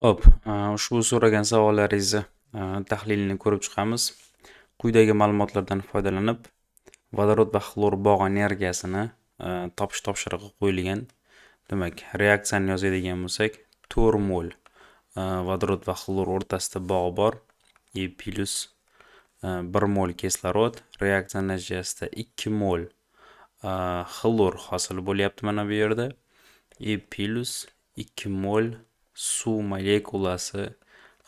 Hop, ushbu so'ragan savollaringizni tahlilini ko'rib chiqamiz. Quyidagi ma'lumotlardan foydalanib, vodorod va xlor bog' energiyasini topish topshirig'i qo'yilgan. Demak, reaksiyani yozadigan bo'lsak, 4 mol vodorod va xlor o'rtasida bog' bor. E plus 1 mol kislorod, reaksiya natijasida 2 mol xlor hosil bo'lyapti mana bu yerda. E plus 2 mol suv molekulasi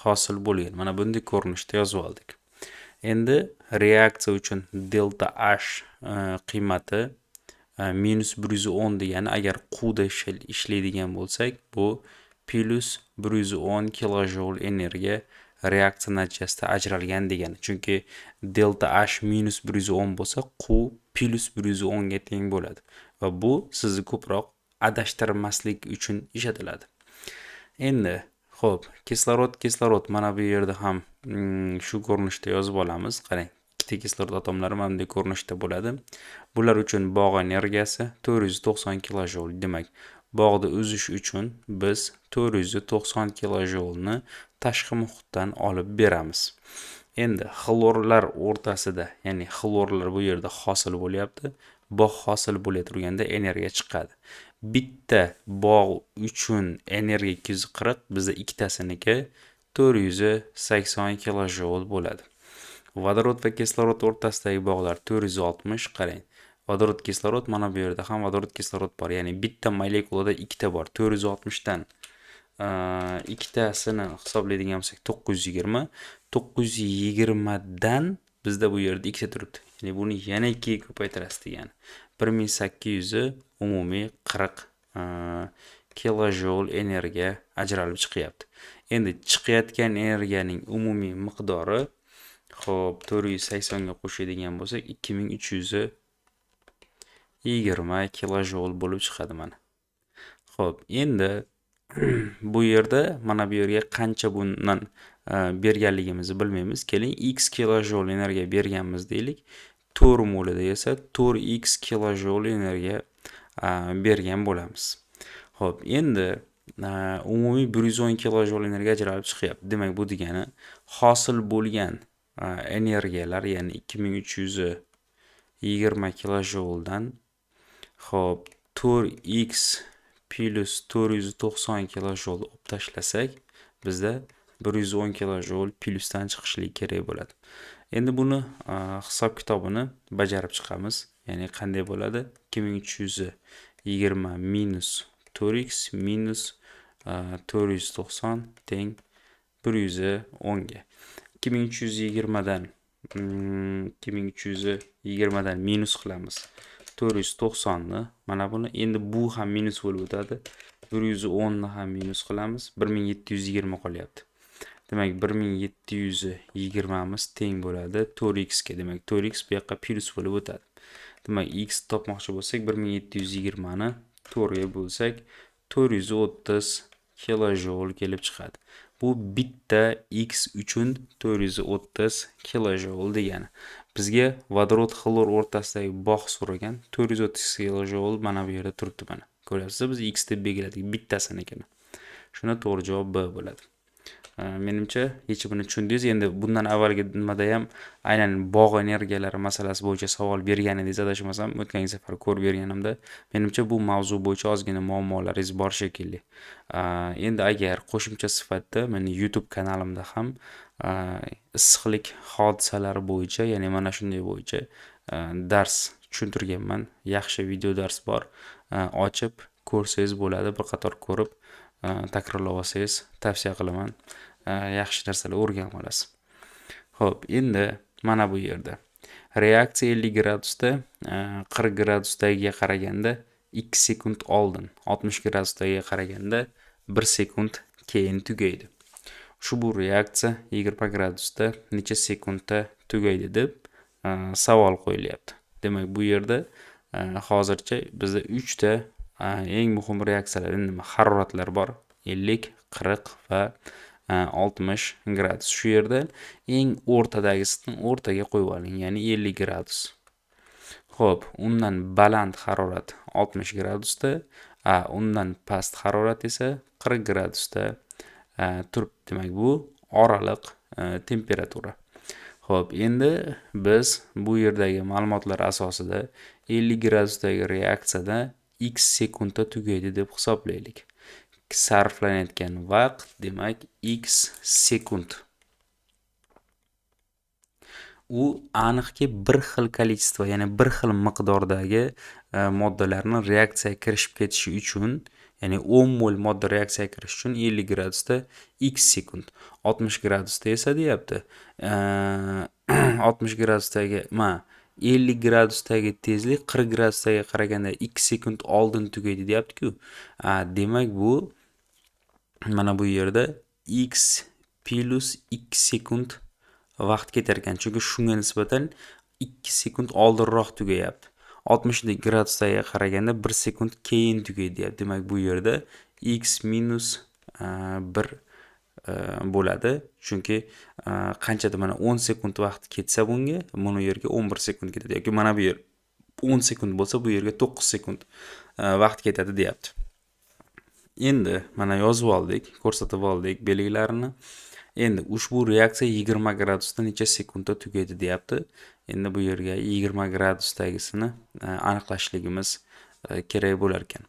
hosil bo'lgan. Mana bunday ko'rinishda yozib oldik. Endi reaksiya uchun delta H qiymati minus 110 degani, agar quvda ishlaydigan bo'lsak, bu plus 110 kilojoule energiya reaksiya natijasida ajralgan degani. Chunki delta H minus 110 bo'lsa, quv plus 110 ga teng bo'ladi. Va bu sizni ko'proq adashtirmaslik uchun ishlatiladi. Endi, xo'p, kislorod mana bu yerda ham shu ko'rinishda yozib olamiz. Qarang, ikkita kislorod atomlari mana bunday ko'rinishda bo'ladi. Bular uchun bog' energiyasi 490 kilojoule. Demak, bog'ni uzish uchun biz 490 kilojoulni tashqi muhitdan olib beramiz. Endi xlorlar o'rtasida, ya'ni xlorlar bu yerda hosil bo'lyapti. Bog' hosil bo'la turganda energiya chiqadi. Bitta bog' uchun energiya 240, bizda ikkitasiniki 480 kilojoule bo'ladi. Vodorod va kislorod o'rtasidagi bog'lar 460, qarang. Vodorod kislorod mana bu yerda ham vodorod kislorod bor, ya'ni bitta molekulada ikkita bor. 460 dan ikkitasini hisoblaydigan bo'lsak 920. 920 dan bizda bu yerda ikkita turibdi. Ya'ni buni yana 2 ga ko'paytirasiz degani. 1800 umumiy 40 kilojoule energiya ajralib chiqyapti. Endi chiqayotgan energiyaning umumiy miqdori, xo'p, 480 ga qo'shadigan bo'lsak 2320 kilojoule bo'lib chiqadi mana. Xo'p, endi bu yerda mana bu yerga qancha bundan berganligimizni bilmaymiz. Keling, x kilojoule energiya berganmiz deylik. 4 molida esa 4x kilojoule energiya bergan bo'lamiz. Xo'p, endi umumiy 110 kilojoule energiya ajralib chiqyapti. Demak, bu degani hosil bo'lgan energiyalar, ya'ni 2320 kilojouldan xo'p 4x plus 490 kilojoule olib tashlasak, bizda 110 kilojoule plusdan chiqishlik kerak bo'ladi. Endi buni hisob kitobini bajarib chiqamiz. Ya'ni qanday bo'ladi? 2320 minus 4x minus 490 teng 110 ga. 2320 dan minus qilamiz 490 ni. Mana buni endi bu ham minus bo'lib o'tadi. 110 ni ham minus qilamiz. 1720 qolyapti. Demak, 1720 miz teng bo'ladi 4x ga. Demak, 4x bu yoqqa plus bo'lib o'tadi. Demak, x topmoqchi bo'lsak, 1720 ni 4 ga bo'lsak, 430 kilojoule kelib chiqadi. Bu bitta x uchun 430 kilojoule degani. Bizga vodorod xlor o'rtasidagi bog' so'ragan, 430 kilojoule mana bu yerda turibdi mana. Ko'ryapsizmi? Biz x deb belgiladik bittasinikini. Shuna to'g'ri javob B bo'ladi. Menimcha yechimini tushundingiz. Endi bundan avvalgi nimada ham aynan bog' energiyalari masalasi bo'yicha savol bergan edingiz, adashmasam, o'tgan safar ko'rib berganimda. Menimcha bu mavzu bo'yicha ozgina muammolaringiz bor shekilli. Endi agar qo'shimcha sifatida meni YouTube kanalimda ham issiqlik hodisalari bo'yicha, ya'ni mana shunday bo'yicha dars tushuntirganman. Yaxshi video dars bor. Ochib ko'rsangiz bo'ladi, bir qator ko'rib takrorlab olsangiz tavsiya qilaman. Yaxshi narsalar o'rganib olasiz. Xo'p, endi mana bu yerda reaksiya 50 gradusda 40 gradusdagiga qaraganda 2 sekund oldin, 60 gradusdagiga qaraganda 1 sekund keyin tugaydi. Ushbu reaksiya 20 gradusda necha sekundda tugaydi deb savol qo'yilyapti. Demak, bu yerda hozircha bizda 3 ta eng muhim reaksiyalar, haroratlar bor. 50, 40 va 60 gradus. Shu yerda eng o'rtadagisini o'rtaga qo'yib oling, ya'ni 50 gradus. Xo'p, undan baland harorat 60 gradusda, undan past harorat esa 40 gradusda turibdi. Demak, bu oraliq temperatura. Xo'p, endi biz bu yerdagi ma'lumotlar asosida 50 gradusdagi reaksiyada x sekundda tugaydi deb hisoblaylik. Sarflanayotgan vaqt demak x sekund. U aniqki bir xil kolичество, ya'ni bir xil miqdordagi moddalarning reaksiyaga kirishib ketishi uchun, ya'ni 10 mol modda reaksiyaga kirish uchun 50 gradusda x sekund, 60 gradusda esa deyapti 60 gradusdagi 50 gradusdagi tezlik 40 gradusdagi qaraganda 2 sekund oldin tugaydi deyapti-ku. Demak bu mana bu yerda x plus 2 sekund vaqt ketar ekan, chunki shunga nisbatan 2 sekund oldinroq tugayapti. 60 gradusdagi qaraganda 1 sekund keyin tugaydi deyapti. Demak bu yerda x minus 1 bo'ladi, chunki qanchadir mana 10 sekund vaqt ketsa bunga, mana bu yerga 11 sekund ketadi yoki mana bu yer 10 sekund bo'lsa bu yerga 9 sekund vaqt ketadi deyapti. Endi mana yozib oldik, ko'rsatib oldik belgilarini. Endi ushbu reaksiya 20 gradusda necha sekundda tugaydi deyapti. Endi bu yerga 20 gradusdagisini aniqlashligimiz kerak bo'lar ekan.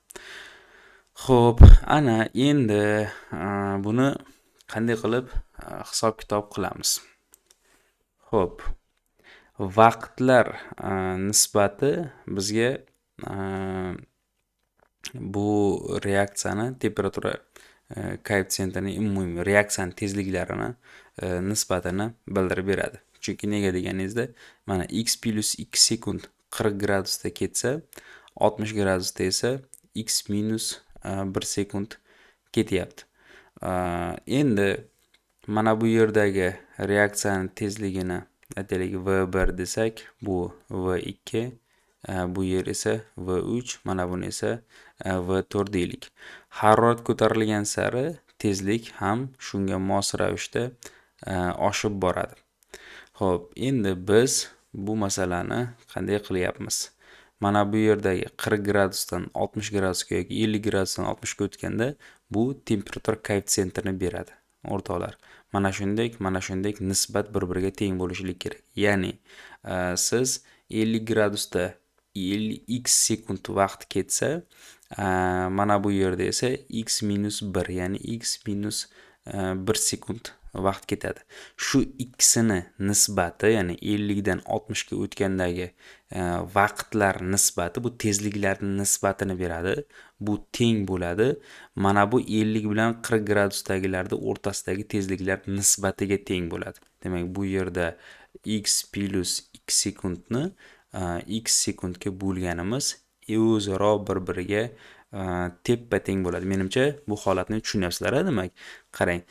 Xo'p, ana endi buni qanday qilib hisob-kitob qilamiz? Xo'p, vaqtlar nisbati bizga bu reaksiyani temperatura koeffitsiyentini, umumiy reaksiyani tezliklarini nisbatini bildirib beradi. Chunki nega deganingizda, mana x plus 2 sekund 40 gradusda ketsa, 60 gradusda esa x minus 1 sekund ketyapti. Endi mana bu yerdagi reaksiyani tezligini aytaylik v1 desak, bu v2, bu yer esa v3, mana buni esa v4 deylik. Harorat ko'tarilgan sari tezlik ham shunga mos ravishda oshib boradi. Xo'p, endi biz bu masalani qanday qilyapmiz? Mana bu yerdagi 40 gradusdan 60 gradusga yoki 50 gradusdan 60 ga o'tganda bu temperatura koeffitsiyentini beradi. O'rtoqlar, mana shunday nisbat bir-biriga teng bo'lishi kerak. Ya'ni siz 50 gradusda 50 x sekund vaqt ketsa, mana bu yerda esa x minus 1, ya'ni x minus 1 sekund vaqt ketadi. Shu ikkisini nisbati, ya'ni 50 dan 60 ga o'tgandagi vaqtlar nisbati bu tezliklarning nisbatini beradi. Bu teng bo'ladi. Mana bu 50 bilan 40 gradusdagilarda o'rtasidagi tezliklar nisbatiga teng bo'ladi. Demak, bu yerda x plus 2 sekundni x sekundga bo'lganimiz o'zaro bir-biriga teppa-teng bo'ladi. Menimcha bu holatni tushunyapsizlar, demak. Qarang,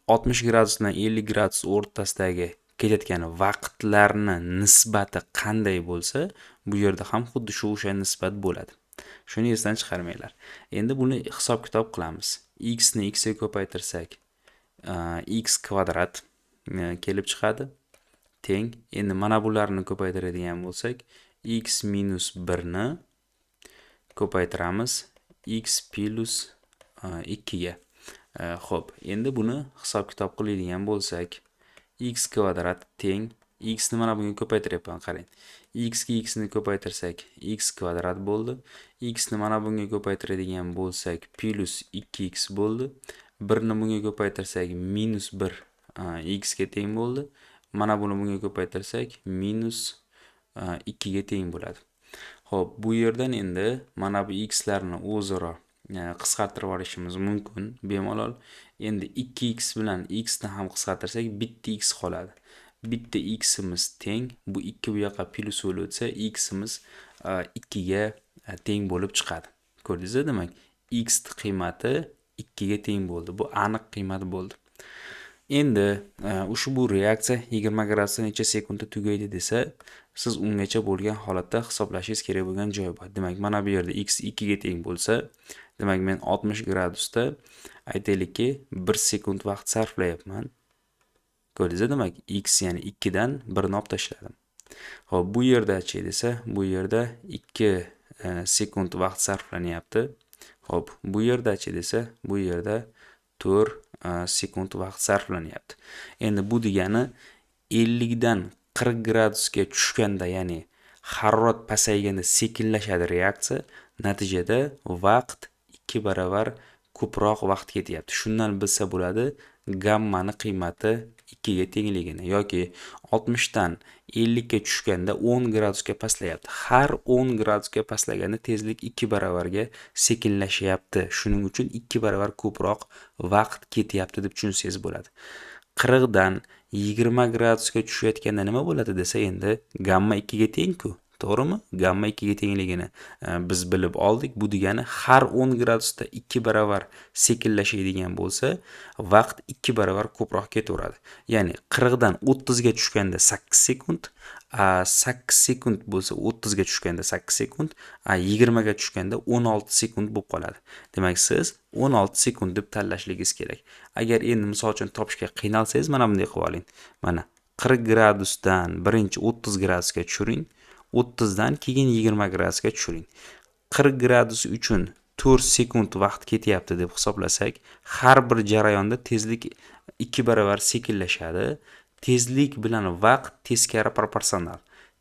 60 gradusdan 50 gradus o'rtasidagi ketayotgan vaqtlarni nisbati qanday bo'lsa, bu yerda ham xuddi o'sha nisbat bo'ladi. Shuni esdan chiqarmanglar. Endi buni hisob-kitob qilamiz. X ni x ga ko'paytirsak, x kvadrat kelib chiqadi. Teng. Endi mana bularni ko'paytiradigan bo'lsak, x minus 1 ni ko'paytiramiz x plus 2 ga. Xo'p, endi buni hisob-kitob qiladigan bo'lsak, x kvadrat teng, x ni mana bunga ko'paytiryapman, qarang. X ga x ni ko'paytirsak, x kvadrat bo'ldi. X ni mana bunga ko'paytiradigan bo'lsak, plus 2x bo'ldi. 1 ni bunga ko'paytirsak, minus 1 x ga teng bo'ldi. Mana buni bunga ko'paytirsak, minus 2 ga teng bo'ladi. Xo'p, bu yerdan endi mana bu x larni o'zaro qisqartirib olishimiz mumkin, bemalol. Endi 2x bilan x ni ham qisqartirsak, bitta x qoladi. Bitta x'imiz teng, bu 2 bu yoqqa plus bo'lib o'tsa, x'imiz 2 ga teng bo'lib chiqadi. Ko'rdingizmi? Demak, x qiymati 2 ga teng bo'ldi. Bu aniq qiymat bo'ldi. Endi ushbu reaksiya 20 gradusda necha sekundda tugaydi desa, siz ungacha bo'lgan holatda hisoblashingiz kerak bo'lgan joy bor. Demak, mana bu yerda x 2 ga teng bo'lsa, demak men 60 gradusda aytaylikki 1 sekund vaqt sarflayapman. Ko'rdingizmi? Demak, x ya'ni 2 dan 1 ni olib tashladim. Xo'p, bu yerda-chi desa, bu yerda 2 sekund vaqt sarflanyapti. Xo'p, bu yerda-chi desa, bu yerda 4 sekund vaqt sarflanyapti. Endi bu degani 50 dan 40 gradusga tushganda, ya'ni harorat pasayganda sekinlashadi reaksiya. Natijada vaqt 2 barobar ko'proq vaqt ketyapti. Shundan bilsa bo'ladi gammani qiymati 2 ga tengligini, yoki 60 dan 50 ga tushganda 10 gradusga pastlayapti. Har 10 gradusga pastaganda tezlik 2 barobarga sekinlashyapti. Shuning uchun 2 barobar ko'proq vaqt ketyapti deb tushunsangiz bo'ladi. 40 dan 20 gradusga tushayotganda nima bo'ladi desa, endi gamma 2 ga teng-ku. To'g'rimi? Gamma 2 ga tengligini biz bilib oldik. Bu degani har 10 gradusda 2 barobar sekinlashadigan bo'lsa, vaqt 2 barobar ko'proq ketaveradi. Ya'ni 40 dan 30 ga tushganda 8 sekund, 8 sekund bo'lsa 30 ga tushganda 8 sekund, 20 ga tushganda 16 sekund bo'lib qoladi. Demak, siz 16 sekund deb tanlashligingiz kerak. Agar endi misol uchun topishga qiynalsangiz, mana bunday qilib oling. Mana 40 gradusdan birinchi 30 gradusga tushiring. 30 dan keyin 20 gradusga tushiring. 40 gradus uchun 4 sekund vaqt ketyapti deb hisoblasak, har bir jarayonda tezlik 2 barobar sekinlashadi. Tezlik bilan vaqt teskari proporsional.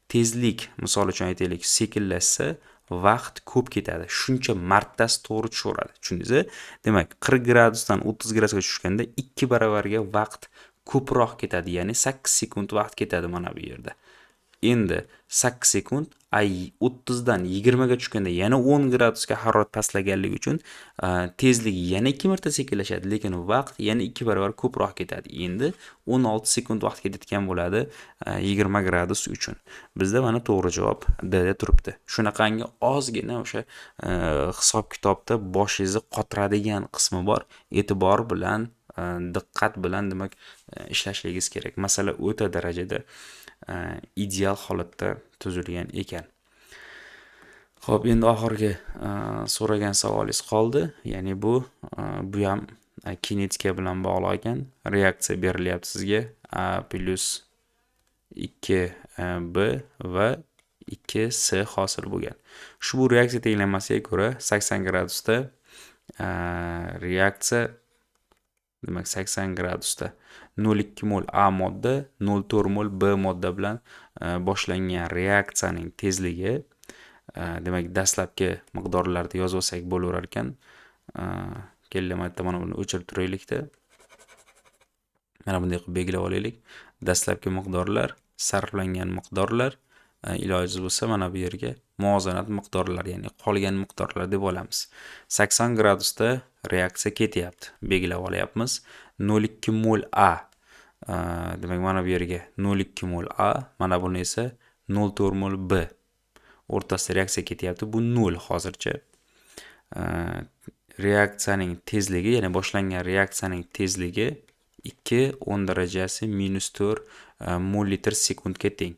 Tezlik, misol uchun aytaylik, sekinlashsa, vaqt ko'p ketadi. Shuncha martasi to'g'ri tushaveradi. Tushundingizmi? Demak, 40 gradusdan 30 gradusga tushganda 2 barobarga vaqt ko'proq ketadi, ya'ni 8 sekund vaqt ketadi mana bu yerda. Endi 8 sekund 30 dan 20 ga tushganda yana 10 gradusga harorat pastlaganligi uchun tezlik yana 2 marta sekinlashadi, lekin vaqt yana 2 barobar ko'proq ketadi. Endi 16 sekund vaqt ketayotgan bo'ladi 20 gradus uchun. Bizda mana to'g'ri javob D da turibdi. Shunaqangi ozgina o'sha hisob-kitobda boshingizni qotiradigan qismi bor. E'tibor bilan, diqqat bilan demak ishlashligingiz kerak. Masala o'ta darajada ideal holatda tuzilgan ekan. Xo'p, endi oxirgi so'ragan savolingiz qoldi. Ya'ni bu ham kinetika bilan bog'langan. Reaksiya berilyapti sizga A plus 2B va 2C hosil bo'lgan. Ushbu reaksiya tenglamasiga ko'ra 80 gradusda reaksiya, demak 80 gradusda 0,2 mol A modda, 0,4 mol B modda bilan boshlangan reaksiyaning tezligi, demak dastlabki miqdorlarni yozib olsak bo'laverar ekan. Kelayapti, mana buni o'chirib turaylik-da. Mana bunday qilib belgilab olaylik. Dastlabki miqdorlar, sarflangan miqdorlar, iloji bo'lsa mana bu yerga muvozanat miqdorlar, ya'ni qolgan miqdorlar deb olamiz. 80 gradusda reaksiya ketyapti. Belgilab olyapmiz. 0,2 mol A. Demak, mana bu yerga 0,2 mol A, mana buni esa 0,4 mol B. O'rtasida reaksiya ketyapti. Bu 0 hozircha. Reaksiyaning tezligi, ya'ni boshlangan reaksiyaning tezligi 2⁻⁻⁴ mol litr sekundga teng.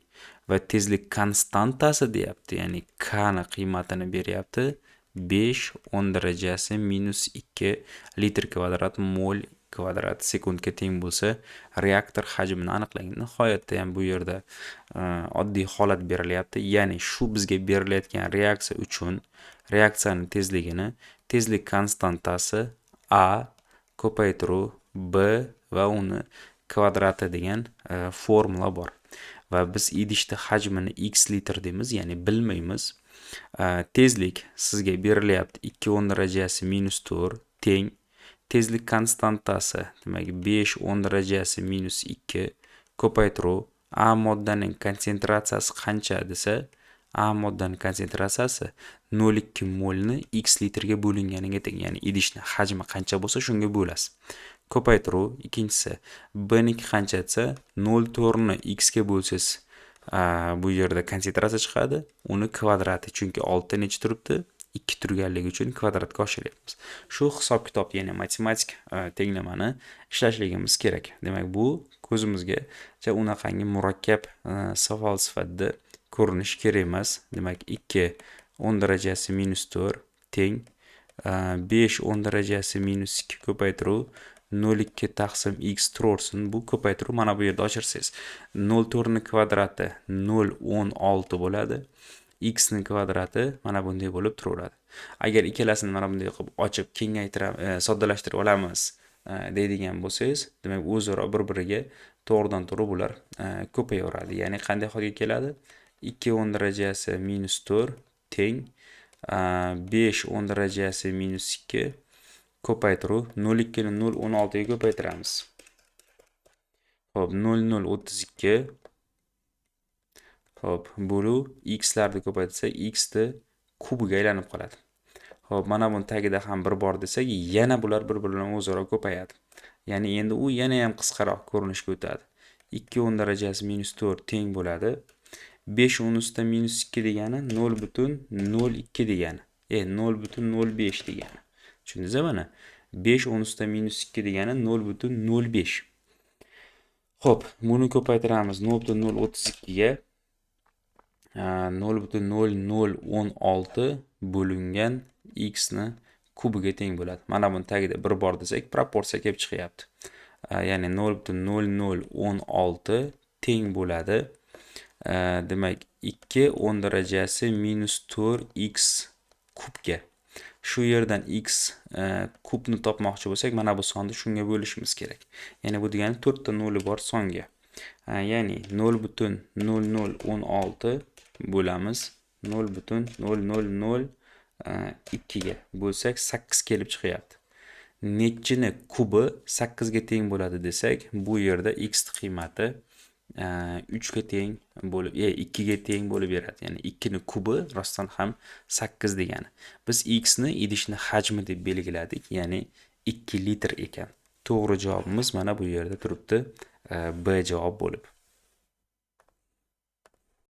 Va tezlik konstantasi deyapti, ya'ni K ni qiymatini beryapti. 5⁻⁻2 litr kvadrat mol kvadrat sekundga teng bo'lsa, reaktor hajmini aniqlang. Nihoyatda ham bu yerda oddiy holat berilyapti. Ya'ni shu bizga berilayotgan reaksiya uchun reaksiyaning tezligini tezlik konstantasi A ko'paytiruv B va uni kvadrati degan formula bor. Va biz idishda hajmini x litr deymiz, ya'ni bilmaymiz. Tezlik sizga berilyapti 2⁻⁻⁴ teng tezlik konstantasi, demak 5⁻⁻2 ko'paytiruv A moddaning konsentratsiyasi qancha desa, A moddaning konsentratsiyasi 0,2 molni x litrga bo'linganiga teng, ya'ni idishning hajmi qancha bo'lsa shunga bo'lasiz. Ko'paytiruv, ikkinchisi B niki qancha desa, 0,4 ni x ga bo'lsangiz bu yerda konsentratsiya chiqadi, uni kvadrati, chunki altda necha turibdi? 2 turganligi uchun kvadratga oshiryapmiz. Shu hisob-kitob, ya'ni matematik tenglamani ishlashligimiz kerak. Demak, bu ko'zimizga unaqangi murakkab savol sifatida ko'rinish kerak emas. Demak, 2⁻⁻⁴ teng 5⁻⁻2 ko'paytiruv 0,2 taqsim x to'rsin. Bu ko'paytiruv mana bu yerda ochirsangiz 0,4 ni kvadrati 0,16 bo'ladi. X ni kvadrati mana bunday bo'lib turaveradi. Agar ikkalasini mana bunday qilib ochib kengaytirib soddalashtirib olamiz, deydigan bo'lsangiz, demak o'zaro bir-biriga to'g'ridan to'g'ri bular ko'payaveradi. Ya'ni qanday holga keladi? 2 10 darajasi minus 4 teng 5 10 darajasi minus 2 ko'paytiruv 0,2 ni 0,16 ga ko'paytiramiz. Xo'p, 0,032 Xo'p, bo'luv x larni ko'paytirsak, x ni kubiga aylanib qoladi. Xo'p, mana buni tagida ham bir bor desak, yana bular bir-birlaridan o'zaro ko'payadi. Ya'ni endi u yana ham qisqaroq ko'rinishga o'tadi. 2 10 darajasi minus 4 teng bo'ladi. 5 10 ustida minus 2 degani 0,02 degani. 0,05 degani. Tushundingizmi mana? 5 10 ustida minus 2 degani 0,05. Xo'p, buni ko'paytiramiz 0,032 ga 0,0016 bo'lingan x ni kubiga teng bo'ladi. Mana buni tagida bir bor desak, proporsiya kelib chiqyapti. Ya'ni 0,0016 teng bo'ladi. Demak, 2 10 darajasi minus 4x kubga. Shu yerdan x kubni topmoqchi bo'lsak, mana bu sonni shunga bo'lishimiz kerak. Ya'ni bu degani 4 ta 0 bor songa. Ya'ni 0,0016 bo'lamiz 0,0002 ga bo'lsak 8 kelib chiqyapti. Nechchini kubi 8 ga teng bo'ladi desak, bu yerda x qiymati 3 ga teng bo'lib, 2 ga teng bo'lib beradi. Ya'ni 2 ni kubi rostdan ham 8 degani. Biz x ni idishni hajmi deb belgiladik, ya'ni 2 litr ekan. To'g'ri javobimiz mana bu yerda turibdi. B javob bo'lib.